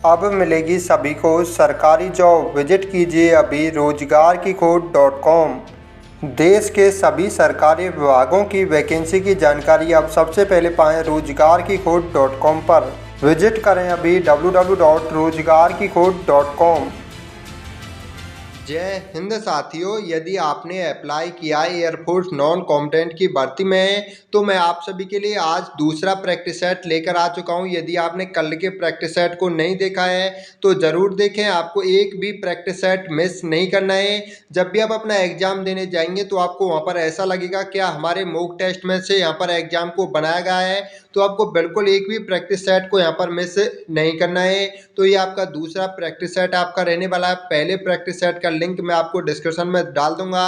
अब मिलेगी सभी को सरकारी जॉब। विजिट कीजिए अभी रोजगार-की-खोज.com। देश के सभी सरकारी विभागों की वैकेंसी की जानकारी अब सबसे पहले पाएं रोजगार-की-खोज.com पर। विजिट करें अभी www.रोजगार-की-खोज.com। जय हिंद साथियों, यदि आपने अप्लाई किया है एयरफोर्स नॉन कॉम्बैटेंट की भर्ती में, तो मैं आप सभी के लिए आज दूसरा प्रैक्टिस सेट लेकर आ चुका हूं। यदि आपने कल के प्रैक्टिस सेट को नहीं देखा है तो ज़रूर देखें, आपको एक भी प्रैक्टिस सेट मिस नहीं करना है। जब भी आप अपना एग्जाम देने जाएंगे तो आपको वहां पर ऐसा लगेगा क्या हमारे मॉक टेस्ट में से यहाँ पर एग्जाम को बनाया गया है, तो आपको बिल्कुल एक भी प्रैक्टिस सेट को यहाँ पर मिस नहीं करना है। तो ये आपका दूसरा प्रैक्टिस सेट आपका रहने वाला है। पहले प्रैक्टिस सेट का लिंक मैं आपको डिस्क्रिप्शन में डाल दूंगा।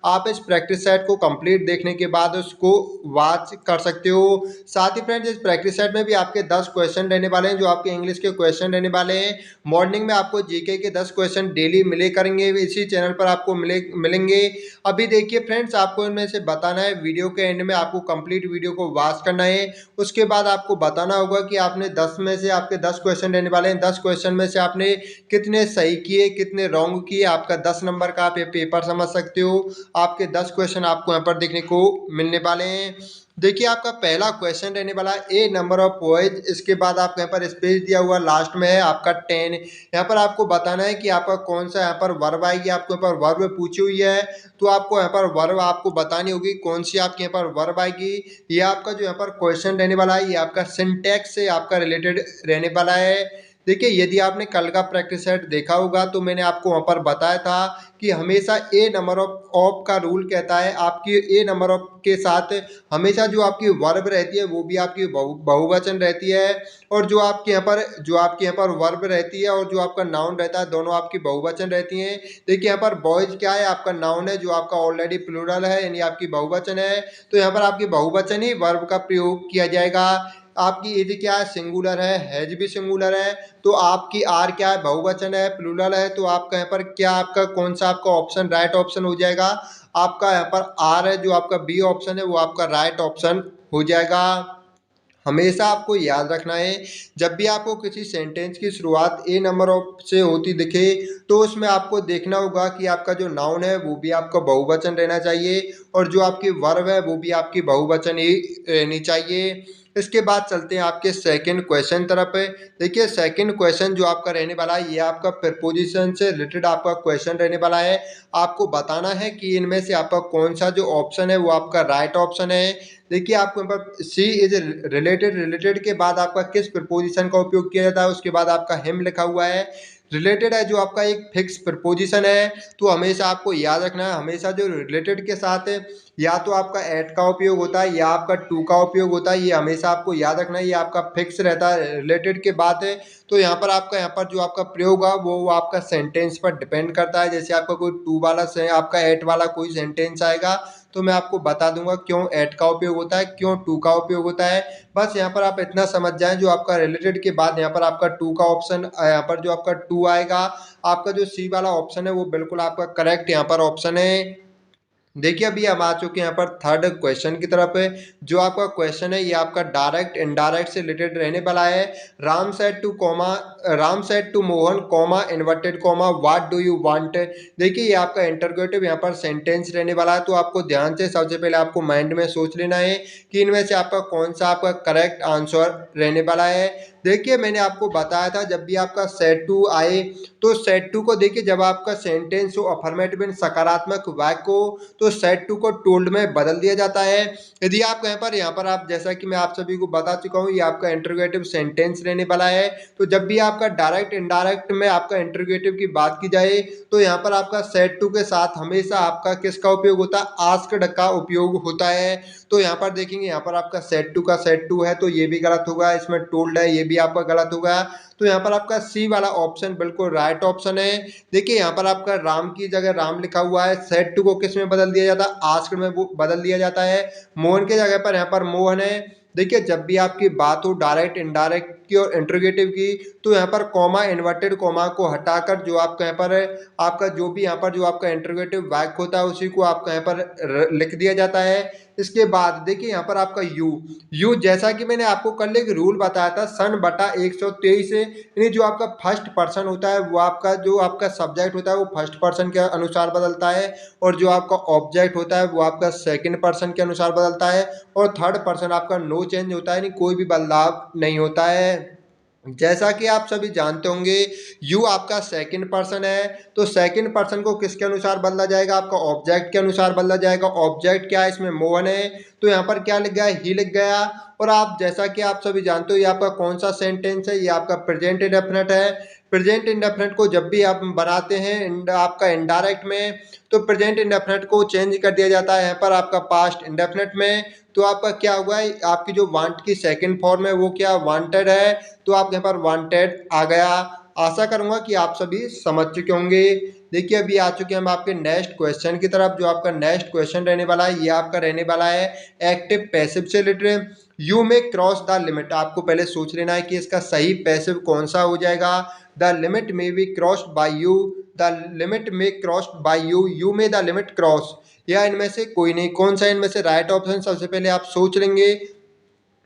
आप इस प्रैक्टिस सेट को कंप्लीट देखने के बाद उसको वॉच कर सकते हो। साथ ही फ्रेंड्स, इस प्रैक्टिस सेट में भी आपके 10 क्वेश्चन रहने वाले हैं, जो आपके इंग्लिश के क्वेश्चन रहने वाले हैं। मॉर्निंग में आपको जीके के 10 क्वेश्चन डेली मिले करेंगे, इसी चैनल पर आपको मिलेंगे। अभी देखिए फ्रेंड्स, आपको इनमें से बताना है, वीडियो के एंड में आपको कंप्लीट वीडियो को वॉच करना है। उसके बाद आपको बताना होगा कि आपने 10 में से आपके 10 क्वेश्चन रहने वाले हैं, 10 क्वेश्चन में से आपने कितने सही किए, कितने रॉन्ग किए। आपका 10 नंबर का आप ये पेपर समझ सकते हो। आपके 10 क्वेश्चन आपको यहाँ पर देखने को मिलने वाले हैं। देखिए, आपका पहला क्वेश्चन रहने वाला है ए नंबर ऑफ बॉयज। इसके बाद आपको यहाँ पर स्पेस दिया हुआ लास्ट में है आपका 10। यहाँ पर आपको बताना है कि आपका कौन सा यहाँ पर वर्ब आएगी। आपको यहाँ पर वर्ब पूछी हुई है, तो आपको यहाँ पर वर्ब आपको बतानी होगी कौन सी आपके यहाँ पर वर्ब आएगी। ये आपका जो यहाँ पर क्वेश्चन रहने वाला है, ये आपका सिंटैक्स से आपका रिलेटेड रहने वाला है। देखिए, यदि आपने कल का प्रैक्टिस सेट देखा होगा तो मैंने आपको वहाँ पर बताया था कि हमेशा ए नंबर ऑफ का रूल कहता है, आपकी ए नंबर ऑफ के साथ हमेशा जो आपकी वर्ब रहती है वो भी आपकी बहुवचन रहती है, और जो आपके यहाँ पर वर्ब रहती है और जो आपका नाउन रहता है, दोनों आपकी बहुवचन रहती हैं। देखिए, यहाँ पर बॉयज क्या है, आपका नाउन है, जो आपका ऑलरेडी प्लूरल है, यानी आपकी बहुवचन है। तो यहाँ पर आपकी बहुवचन ही वर्ब का प्रयोग किया जाएगा। आपकी इज क्या है, सिंगुलर है, हैज भी सिंगुलर है। तो आपकी आर क्या है, बहुवचन है, प्लूरल है। तो आपका यहाँ पर क्या, आपका कौन सा आपका ऑप्शन राइट ऑप्शन हो जाएगा। आपका यहाँ पर आर है, जो आपका बी ऑप्शन है वो आपका राइट ऑप्शन हो जाएगा। हमेशा आपको याद रखना है, जब भी आपको किसी सेंटेंस की शुरुआत ए नंबर ऑफ से होती दिखे तो उसमें आपको देखना होगा कि आपका जो नाउन है वो भी आपका बहुवचन रहना चाहिए, और जो आपकी वर्ब है वो भी आपकी बहुवचन ही रहनी चाहिए। इसके बाद चलते हैं आपके सेकंड क्वेश्चन तरफ। देखिए, सेकंड क्वेश्चन जो आपका रहने वाला है, ये आपका प्रपोजिशन से रिलेटेड आपका क्वेश्चन रहने वाला है। आपको बताना है कि इनमें से आपका कौन सा जो ऑप्शन है वो आपका राइट ऑप्शन है। देखिए, आपको यहाँ पर सी इज रिलेटेड के बाद आपका किस प्रपोजिशन का उपयोग किया जाता है, उसके बाद आपका हिम लिखा हुआ है। रिलेटेड है जो आपका एक फिक्स प्रपोजिशन है, तो हमेशा आपको याद रखना है, हमेशा जो रिलेटेड के साथ या तो आपका एट का उपयोग होता है या आपका टू का उपयोग होता है। ये हमेशा आपको याद रखना है, ये आपका फिक्स रहता है रिलेटेड के बाद है। तो यहाँ पर जो आपका प्रयोग है वो आपका सेंटेंस पर डिपेंड करता है। जैसे आपका कोई टू वाला से आपका एट वाला कोई सेंटेंस आएगा तो मैं आपको बता दूंगा क्यों एट का उपयोग होता है, क्यों टू का उपयोग होता है। बस यहाँ पर आप इतना समझ जाएं, जो आपका रिलेटेड के बाद यहाँ पर आपका टू का ऑप्शन, यहाँ पर जो आपका टू आएगा, आपका जो सी वाला ऑप्शन है वो बिल्कुल आपका करेक्ट यहाँ पर ऑप्शन है। देखिए, अभी हम आ चुके हैं यहाँ पर थर्ड क्वेश्चन की तरफ। जो आपका क्वेश्चन है ये आपका डायरेक्ट इनडायरेक्ट से रिलेटेड रहने वाला है। Ram said to Mohan comma inverted comma what do you want. देखिए, ये आपका इंटरगेटिव यहाँ पर सेंटेंस रहने वाला है। तो आपको ध्यान से सबसे पहले आपको माइंड में सोच लेना है कि इनमें से आपका कौन सा आपका करेक्ट आंसर रहने वाला है। देखिए, मैंने आपको बताया था जब भी आपका सेड टू आए तो सेड टू को देखिए, जब आपका सेंटेंस हो अफर्मेटिव सकारात्मक वाक्य हो तो सेड टू को टोल्ड में बदल दिया जाता है। यदि आप यहाँ पर आप, जैसा कि मैं आप सभी को बता चुका हूँ, ये आपका इंटरोगेटिव सेंटेंस रहने वाला है। तो जब भी आपका डायरेक्ट इनडायरेक्ट में आपका इंटरोगेटिव की बात की जाए तो यहाँ पर आपका सेड टू के साथ हमेशा आपका किसका उपयोग होता है, आस्क्ड का उपयोग होता है। तो यहाँ पर देखेंगे, यहाँ पर आपका सेड टू का सेड टू है तो ये भी गलत होगा, इसमें टोल्ड है ये भी आपका गलत होगा। तो यहाँ पर आपका सी वाला ऑप्शन बिल्कुल राइट ऑप्शन है। देखिए, यहाँ पर आपका राम की जगह राम लिखा हुआ है, सेड टू को किस में बदल दिया जाता है, आस्क्ड में वो बदल दिया जाता है। मोहन की जगह पर यहाँ पर मोहन है। देखिए, जब भी आपकी बात हो डायरेक्ट इनडायरेक्ट की और इंट्रोगेटिव की, तो यहाँ पर कॉमा इन्वर्टेड कॉमा को हटाकर जो आपका यहाँ पर आपका जो भी यहाँ पर जो आपका इंट्रोगेटिव वाक्य होता है उसी को आपका यहाँ पर लिख दिया जाता है। इसके बाद देखिए यहाँ पर आपका यू जैसा कि मैंने आपको कल एक रूल बताया था सन बटा 123 से, यानी जो आपका फर्स्ट पर्सन होता है वो आपका जो आपका सब्जेक्ट होता है वो फर्स्ट पर्सन के अनुसार बदलता है, और जो आपका ऑब्जेक्ट होता है वो आपका सेकंड पर्सन के अनुसार बदलता है, और थर्ड पर्सन आपका नो चेंज होता है, यानी कोई भी बदलाव नहीं होता है। जैसा कि आप सभी जानते होंगे यू आपका सेकंड पर्सन है, तो सेकंड पर्सन को किसके अनुसार बदला जाएगा, आपका ऑब्जेक्ट के अनुसार बदला जाएगा। ऑब्जेक्ट क्या है, इसमें मोहन है, तो यहाँ पर क्या लिख गया, ही लिख गया। और आप जैसा कि आप सभी जानते हो ये आपका कौन सा सेंटेंस है, ये आपका प्रेजेंट इंडेफिनिट है। प्रेजेंट इंडेफिनिट को जब भी आप बनाते हैं आपका इनडायरेक्ट में, तो प्रेजेंट इंडेफिनिट को चेंज कर दिया जाता है यहाँ पर आपका पास्ट इंडेफिनिट में। तो आपका क्या हुआ है, आपकी जो वांट की सेकंड फॉर्म है वो क्या वांटेड है, तो आप यहाँ पर वांटेड आ गया। आशा करूंगा कि आप सभी समझ चुके होंगे। देखिए अभी आ चुके हैं हम आपके नेक्स्ट क्वेश्चन की तरफ। जो आपका नेक्स्ट क्वेश्चन रहने वाला है ये आपका रहने वाला है एक्टिव पैसिव से रिलेटेड। यू में क्रॉस द लिमिट, आपको पहले सोच लेना है कि इसका सही पैसिव कौन सा हो जाएगा। The limit may be crossed by you, the limit may crossed by you may the limit cross, या इनमें से कोई नहीं। कौन सा इनमें से राइट ऑप्शन, सबसे पहले आप सोच लेंगे।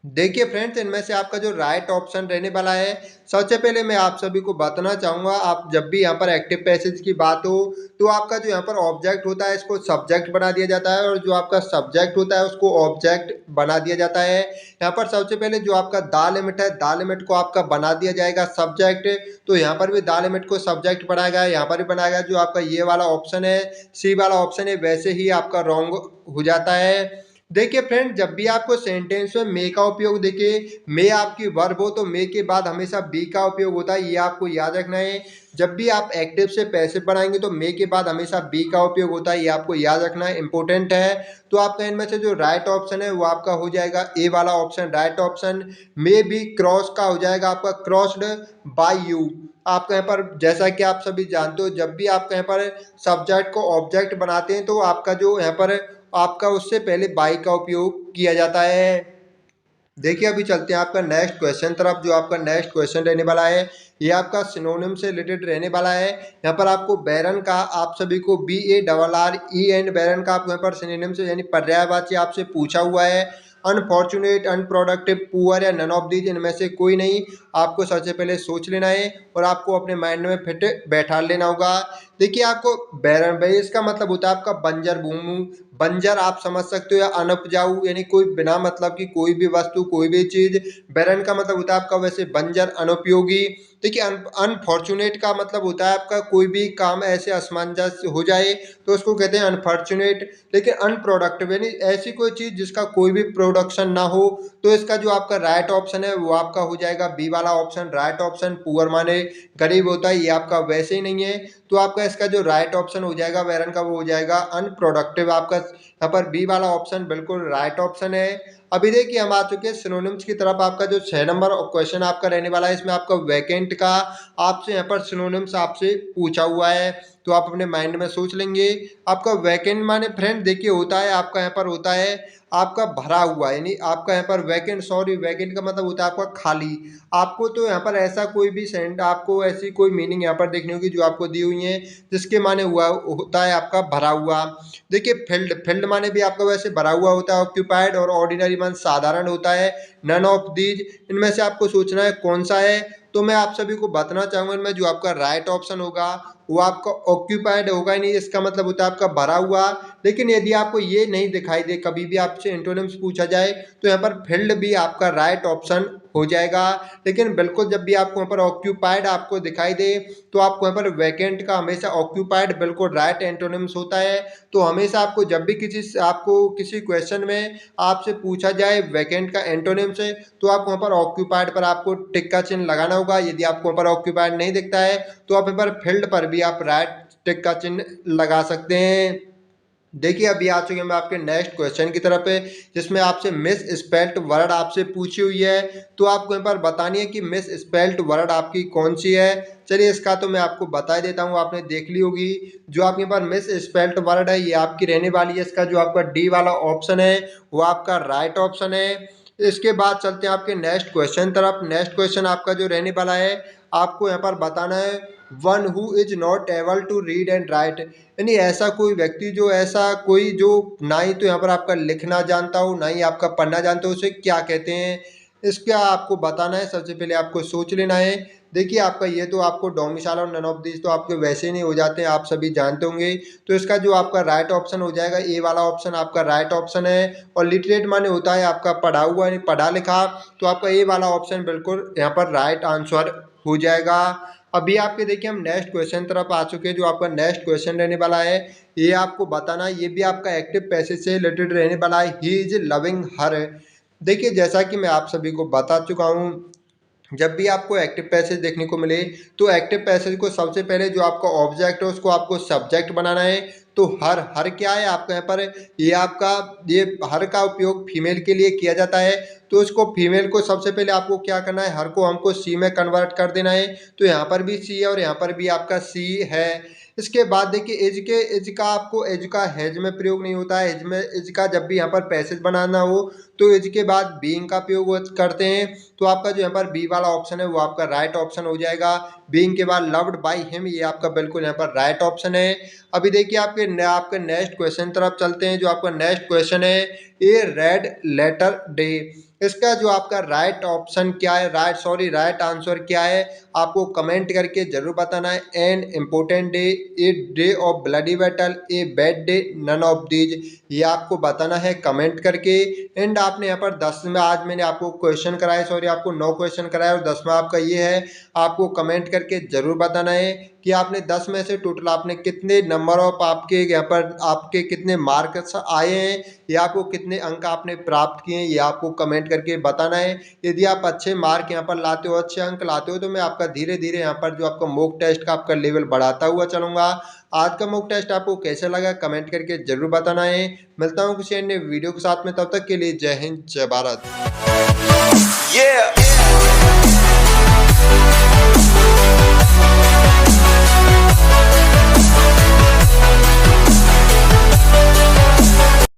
देखिए फ्रेंड्स इनमें से आपका जो राइट ऑप्शन रहने वाला है, सबसे पहले मैं आप सभी को बताना चाहूँगा, आप जब भी यहाँ पर एक्टिव पैसेज की बात हो तो आपका जो यहाँ पर ऑब्जेक्ट होता है इसको सब्जेक्ट बना दिया जाता है, और जो आपका सब्जेक्ट होता है उसको ऑब्जेक्ट बना दिया जाता है। यहाँ पर सबसे पहले जो आपका द लिमिट है, द लिमिट को आपका बना दिया जाएगा सब्जेक्ट, तो यहाँ पर भी द लिमिट को सब्जेक्ट बनाया गया, यहाँ पर भी बनाया गया। जो आपका ये वाला ऑप्शन है, सी वाला ऑप्शन है, वैसे ही आपका रॉन्ग हो जाता है। देखिए फ्रेंड जब भी आपको सेंटेंस में मे का उपयोग, देखिए मे आपकी वर्ब हो तो मे के बाद हमेशा बी का उपयोग होता है, ये आपको याद रखना है। जब भी आप एक्टिव से पैसिव बनाएंगे तो मे के बाद हमेशा बी का उपयोग होता है, ये आपको याद रखना है, इंपॉर्टेंट है। तो आपका इनमें से जो राइट ऑप्शन है वो आपका हो जाएगा ए वाला option, right option. May be cross का हो जाएगा आपका क्रॉस्ड बाय यू। आपका यहाँ पर जैसा कि आप सभी जानते हो जब भी आपका यहाँ पर सब्जेक्ट को ऑब्जेक्ट बनाते हैं तो आपका जो यहाँ पर आपका उससे पहले बाई का उपयोग किया जाता है। देखिए अभी चलते हैं आपका नेक्स्ट क्वेश्चन तरफ। जो आपका नेक्स्ट क्वेश्चन रहने वाला है ये आपका सिनोनिम से रिलेटेड रहने वाला है। यहाँ पर आपको बैरन का आप सभी को BARREN बैरन का आपको यहाँ पर सिनोनिम से यानी पर्यायवाची आपसे पूछा हुआ है। अनफॉर्चुनेट, अनप्रोडक्टिव, पुअर या नन ऑफ दीज, इनमें से कोई नहीं। आपको सबसे पहले सोच लेना है और आपको अपने माइंड में फिट बैठा लेना होगा। देखिए आपको बैरन भाई इसका मतलब होता है आपका बंजर भूमि, बंजर आप समझ सकते हो, या अनउपजाऊ यानी कोई बिना मतलब की कोई भी वस्तु कोई भी चीज। बैरन का मतलब होता है आपका वैसे बंजर अनुपयोगी। देखिए अनफॉर्चुनेट का मतलब होता है आपका कोई भी काम ऐसे असमंजस हो जाए तो उसको कहते हैं अनफॉर्चुनेट। लेकिन अनप्रोडक्टिव यानी ऐसी कोई चीज जिसका कोई भी प्रोडक्शन ना हो, तो इसका जो आपका राइट ऑप्शन है वो आपका हो जाएगा बी वाला ऑप्शन, राइट ऑप्शन। पुअर माने गरीब होता है, ये आपका वैसे ही नहीं है। तो आपका इसका जो राइट ऑप्शन हो जाएगा बैरन का वो हो जाएगा अनप्रोडक्टिव। आपका यहाँ पर बी वाला ऑप्शन बिल्कुल राइट ऑप्शन है। अभी देखिए हम आ चुके हैं सिनोनिम्स की तरफ। आपका जो 6 नंबर क्वेश्चन आपका रहने वाला है इसमें आपका वैकेंट का आपसे यहाँ पर सिनोनिम्स आपसे पूछा हुआ है, तो आप अपने माइंड में सोच लेंगे। आपका वैकेंट माने फ्रेंड देखिए होता है आपका यहाँ पर होता है आपका भरा हुआ, यानी आपका यहाँ पर वैकेंट, सॉरी वैकेंट का मतलब होता है आपका खाली। आपको तो यहाँ पर ऐसा कोई भी सेंट आपको ऐसी कोई मीनिंग यहाँ पर देखनी होगी जो आपको दी हुई है जिसके माने हुआ होता है आपका भरा हुआ। देखिए फील्ड, फील्ड माने भी आपका वैसे भरा हुआ होता है। ऑक्यूपाइड और ऑर्डिनरी मान साधारण होता है। नन ऑफ दीज, इनमें से आपको सोचना है कौन सा है। तो मैं आप सभी को बताना चाहूंगा इनमें जो आपका राइट ऑप्शन होगा वो आपका ऑक्यूपाइड होगा ही नहीं, इसका मतलब होता है आपका भरा हुआ। लेकिन यदि आपको ये नहीं दिखाई दे, कभी भी आपसे एंटोनिम्स पूछा जाए तो यहाँ पर फील्ड भी आपका राइट ऑप्शन हो जाएगा। लेकिन बिल्कुल जब भी आपको यहाँ पर ऑक्यूपाइड आपको दिखाई दे तो आपको यहाँ पर वैकेंट का हमेशा ऑक्यूपाइड बिल्कुल राइट एंटोनिम्स होता है। तो हमेशा आपको जब भी आपको किसी क्वेश्चन में आपसे पूछा जाए वैकेंट का एंटोनिम से, तो आप वहाँ पर ऑक्यूपाइड पर आपको टिक का चिन्ह लगाना होगा। यदि आपको वहाँ पर ऑक्यूपाइड नहीं दिखता है तो आप यहाँ पर फील्ड पर भी आप राइट टिक का चिन्ह लगा सकते हैं। देखिए अभी आ चुके हैं मैं आपके नेक्स्ट क्वेश्चन की तरफ है जिसमें आपसे मिस स्पेल्ट वर्ड आपसे पूछी हुई है। तो आपको यहाँ पर बतानी है कि मिस स्पेल्ट वर्ड आपकी कौन सी है। चलिए इसका तो मैं आपको बता देता हूँ, आपने देख ली होगी। जो आपके पास मिस स्पेल्ट वर्ड है ये आपकी रहने वाली है। इसका जो आपका डी वाला ऑप्शन है वो आपका राइट ऑप्शन है। इसके बाद चलते हैं आपके नेक्स्ट क्वेश्चन तरफ। नेक्स्ट क्वेश्चन आपका जो रहने वाला है, आपको यहाँ पर बताना है one who is not able to read and write, यानी ऐसा कोई व्यक्ति जो ऐसा कोई जो ना ही तो यहाँ पर आपका लिखना जानता हो ना ही आपका पढ़ना जानता हो, उसे क्या कहते हैं, इसका आपको बताना है। सबसे पहले आपको सोच लेना है। देखिए आपका ये तो आपको डोमिसाइल और नन ऑफ दिस तो आपके वैसे ही नहीं हो जाते हैं, आप सभी जानते होंगे। तो इसका जो आपका राइट ऑप्शन हो जाएगा, ए वाला ऑप्शन आपका राइट ऑप्शन है। और लिटरेट माने होता है आपका पढ़ा हुआ यानी पढ़ा लिखा, तो आपका ए वाला ऑप्शन बिल्कुल यहाँ पर राइट आंसर हो जाएगा। अभी आपके देखिए हम नेक्स्ट क्वेश्चन तरफ आ चुके हैं। जो आपका नेक्स्ट क्वेश्चन रहने वाला है, ये आपको बताना, ये भी आपका एक्टिव पैसेज से रिलेटेड रहने वाला है। ही इज लविंग हर। देखिए जैसा कि मैं आप सभी को बता चुका हूँ, जब भी आपको एक्टिव पैसेज देखने को मिले तो एक्टिव पैसेज को सबसे पहले जो आपका ऑब्जेक्ट है उसको आपको सब्जेक्ट बनाना है। तो हर हर क्या है आपका यहाँ पर, ये आपका ये हर का उपयोग फीमेल के लिए किया जाता है। तो इसको फीमेल को सबसे पहले आपको क्या करना है, हर को हमको सी में कन्वर्ट कर देना है। तो यहाँ पर भी सी है और यहाँ पर भी आपका सी है। इसके बाद देखिए एज का आपको एज का हैज में प्रयोग नहीं होता है। एज का जब भी यहाँ पर पैसेज बनाना हो तो एज के बाद बीइंग का प्रयोग करते हैं। तो आपका जो यहाँ पर बी वाला ऑप्शन है वो आपका राइट ऑप्शन हो जाएगा। बीइंग के बाद लव्ड बाय हिम, ये आपका बिल्कुल यहाँ पर राइट ऑप्शन है। अभी देखिए आपके नेक्स्ट क्वेश्चन तरफ चलते हैं। जो आपका नेक्स्ट क्वेश्चन है, ए रेड लेटर डे, इसका जो आपका राइट ऑप्शन क्या है, राइट आंसर क्या है, आपको कमेंट करके जरूर बताना है। An important day, a day of bloody battle, a bad day, none of these, ये आपको बताना है कमेंट करके। एंड आपने यहाँ पर 10 में आज मैंने आपको क्वेश्चन कराए, आपको 9 क्वेश्चन कराए और 10वां आपका ये है। आपको कमेंट करके जरूर बताना है कि आपने 10 में से टोटल आपने कितने नंबर ऑफ आपके यहाँ पर आपके कितने मार्क्स आए हैं, या आपको कितने अंक आपने प्राप्त किए हैं, ये आपको कमेंट करके बताना है। यदि आप अच्छे मार्क यहाँ पर लाते हो, अच्छे अंक लाते हो, तो मैं आपका धीरे धीरे यहाँ पर जो आपका मॉक टेस्ट का आपका लेवल बढ़ाता हुआ चलूँगा। आज का मॉक टेस्ट आपको कैसा लगा कमेंट करके जरूर बताना है। मिलता हूँ किसी अन्य वीडियो के साथ में, तब तक के लिए जय हिंद जय भारत।